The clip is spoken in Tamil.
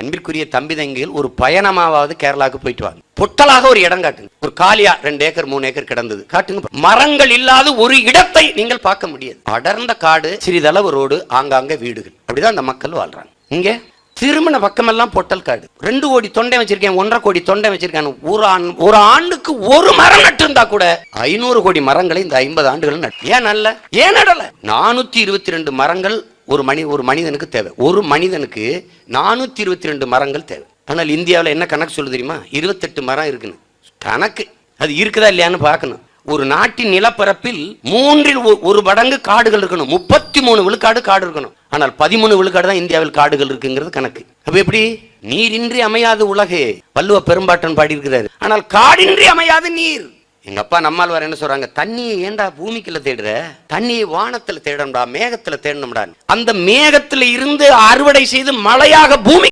அன்பிற்குரிய தம்பி தங்கைகள் ஒரு பயணமாவது கேரளாவுக்கு போயிட்டு வாங்க. பொட்டலாக ஒரு இடம் காட்டுங்க. ஒரு காலியா 2 ஏக்கர் 3 ஏக்கர் கிடந்தது காட்டுங்க. மரங்கள் இல்லாத ஒரு இடத்தை நீங்கள் பார்க்க முடியாது. அடர்ந்த காடு, சிறிதளவு ரோடு, ஆங்காங்க வீடுகள். அப்படிதான் அந்த மக்கள் வாழ்றாங்க. இங்க திருமண பக்கமெல்லாம் பொட்டல் காடு. 2 கோடி தொண்டை வச்சிருக்கேன், 1.5 கோடி தொண்டை வச்சிருக்கேன். ஒரு ஆண்டுக்கு ஒரு மரம் நட்டு இருந்தா கூட 500 கோடி மரங்களை இந்த 50 ஆண்டுகள் நட்டு. ஏன் நல்ல ஏன் நடல? 422 மரங்கள் ஒரு மனிதனுக்கு தேவை. ஒரு மனிதனுக்கு 422 மரங்கள் தேவை. ஆனால் இந்தியாவில் என்ன கணக்கு சொல்லு தெரியுமா? 28 மரம் இருக்குன்னு கணக்கு. அது இருக்குதா இல்லையான்னு பார்க்கணும். ஒரு நாட்டின் நிலப்பரப்பில் 1/3 மடங்கு காடுகள் இருக்கணும். 33 விழுக்காடு காடு இருக்கணும். ஆனால் 13 விழுக்காடு தான் இந்தியாவில் காடுகள் இருக்குங்கிறது கணக்கு. அப்ப எப்படி? நீரின்றி அமையாது உலகே, வள்ளுவ பெரும்பாட்டன் பாடி இருக்கிறாரு. ஆனால் காடின்றி அமையாது நீர். எங்க அப்பா நம்மால் வர என்ன சொல்றாங்க? தண்ணியை ஏண்டா பூமிக்குள்ள தேடுற? தண்ணியை வானத்துல தேடணும்டா, மேகத்துல தேடணும்டா. அந்த மேகத்துல இருந்து அறுவடை செய்து மழையாக பூமி